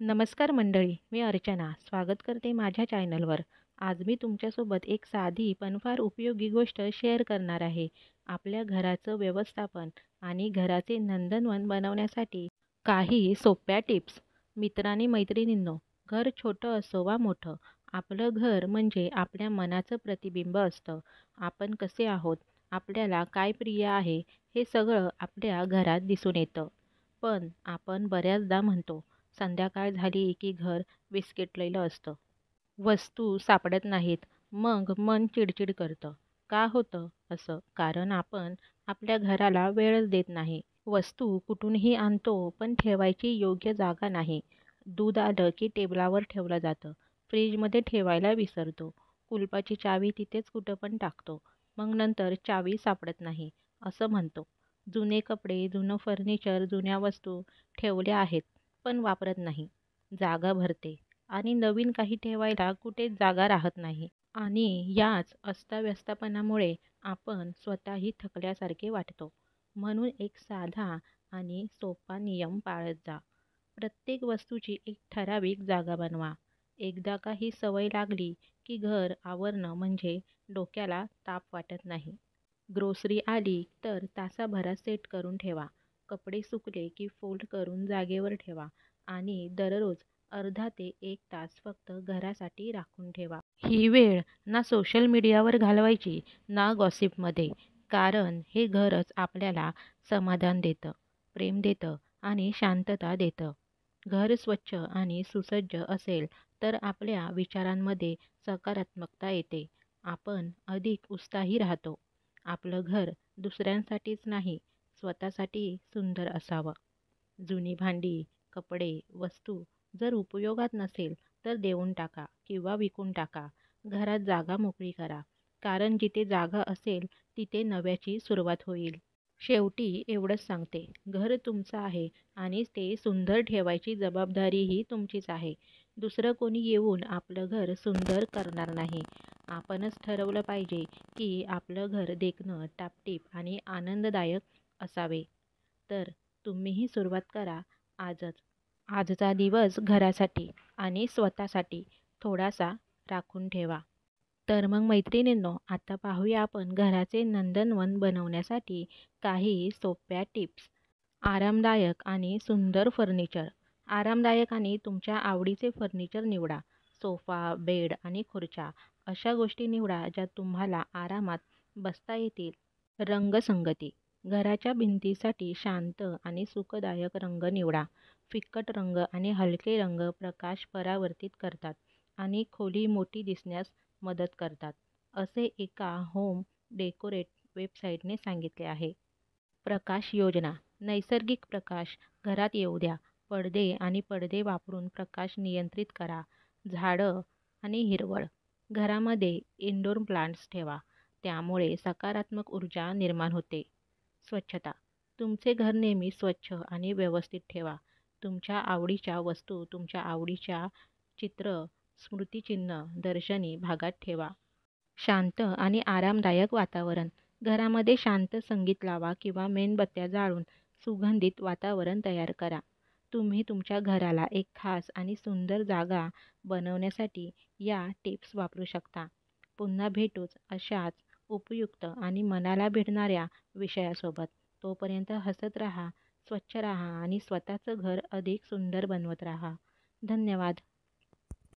नमस्कार मंडळी, मी अर्चना स्वागत करते माझ्या चॅनलवर. आज मी तुमच्यासोबत एक साधी पण फार उपयोगी गोष्ट शेअर करणार आहे. आपल्या घराचं व्यवस्थापन आणि घराचे नंदनवन बनवण्यासाठी काही सोप्या टिप्स. मित्रांनी मैत्रिणींनो, घर छोटं असो वा मोठं, आपलं घर म्हणजे आपल्या मनाचं प्रतिबिंब असतं. आपण कसे आहोत, आपल्याला काय प्रिय आहे, हे सगळं आपल्या घरात दिसून येतं. पण आपण बऱ्याचदा म्हणतो, संध्याकाळ झाली की घर विस्कटलेलं असतं. वस्तू सापडत नाहीत. मग मन चिडचिड करतं. का होतं असं? कारण आपण आपल्या घराला वेळच देत नाही. वस्तू कुठूनही आणतो, पण ठेवायची योग्य जागा नाही. दूध आलं की टेबलावर ठेवलं जातं. फ्रीजमध्ये ठेवायला विसरतो. कुलपाची चावी तिथेच कुठं पण टाकतो. मग नंतर चावी सापडत नाही असं म्हणतो. जुने कपडे, जुनं फर्निचर, जुन्या वस्तू ठेवल्या आहेत, पण वापरत नाही. जागा भरते आणि नवीन काही ठेवायला कुठेच जागा राहत नाही. आणि याच अस्ताव्यस्तपणामुळे आपण स्वतःही थकल्यासारखे वाटतो. म्हणून एक साधा आणि सोपा नियम पाळत जा. प्रत्येक वस्तूची एक ठराविक जागा बनवा. एकदा का ही सवय लागली की घर आवरणं म्हणजे डोक्याला ताप वाटत नाही. ग्रोसरी आली तर तासाभरात सेट करून ठेवा. कपडे सुकले की फोल्ड करून जागेवर ठेवा आणि दररोज अर्धा ते 1 तास फक्त घरासाठी राखून ठेवा. ही वेळ ना सोशल मीडियावर घालवायची ना गॉसिपमध्ये, कारण हे घरच आपल्याला समाधान देतं, प्रेम देतं आणि शांतता देतं. घर स्वच्छ आणि सुसज्ज असेल तर आपल्या विचारांमध्ये सकारात्मकता येते. आपण अधिक उत्साही राहतो. आपलं घर दुसऱ्यांसाठीच नाही, स्वतःसाठी सुंदर असावं. जुनी भांडी, कपडे, वस्तू जर उपयोगात नसेल तर देऊन टाका किंवा विकून टाका. घरात जागा मोकळी करा. कारण जिथे जागा असेल तिथे नव्याची सुरुवात होईल. शेवटी एवढंच सांगते, घर तुमचं आहे आणि ते सुंदर ठेवायची जबाबदारीही तुमचीच आहे. दुसरं कोणी येऊन आपलं घर सुंदर करणार नाही. आपणच ठरवलं पाहिजे की आपलं घर देखणं, टापटीप आणि आनंददायक असावे. तर तुम्हीही सुरुवात करा आजच. आजचा दिवस घरासाठी आणि स्वतःसाठी थोडासा राखून ठेवा. तर मग मैत्रिणींनो, आता पाहूया आपण घराचे नंदनवन बनवण्यासाठी काही सोप्या टिप्स. आरामदायक आणि सुंदर फर्निचर. आरामदायक आणि तुमच्या आवडीचे फर्निचर निवडा. सोफा, बेड आणि खुर्च्या अशा गोष्टी निवडा ज्या तुम्हाला आरामात बसता येतील. रंगसंगती. घराच्या भिंतीसाठी शांत आणि सुखदायक रंग निवडा. फिक्कट रंग आणि हलके रंग प्रकाश परावर्तित करतात आणि खोली मोठी दिसण्यास मदत करतात, असे एका होम डेकोरेट वेबसाईटने सांगितले आहे. प्रकाश योजना. नैसर्गिक प्रकाश घरात येऊ द्या. पडदे आणि पडदे वापरून प्रकाश नियंत्रित करा. झाडं आणि हिरवळ. घरामध्ये इनडोअर प्लांट्स ठेवा. त्यामुळे सकारात्मक ऊर्जा निर्माण होते. स्वच्छता. तुमचे घर नेहमी स्वच्छ आणि व्यवस्थित ठेवा. तुमच्या आवडीच्या वस्तू तुमच्या आवडीच्या चित्र, स्मृतिचिन्ह दर्शनी भागात ठेवा. शांत आणि आरामदायक वातावरण. घरामध्ये शांत संगीत लावा किंवा मेणबत्त्या जाळून सुगंधित वातावरण तयार करा. तुम्ही तुमच्या घराला एक खास आणि सुंदर जागा बनवण्यासाठी या टिप्स वापरू शकता. पुन्हा भेटूच अशाच उपयुक्त आणि मनाला भिडणाऱ्या विषयासोबत. तोपर्यंत हसत राहा, स्वच्छ राहा आणि स्वतःचं घर अधिक सुंदर बनवत राहा. धन्यवाद.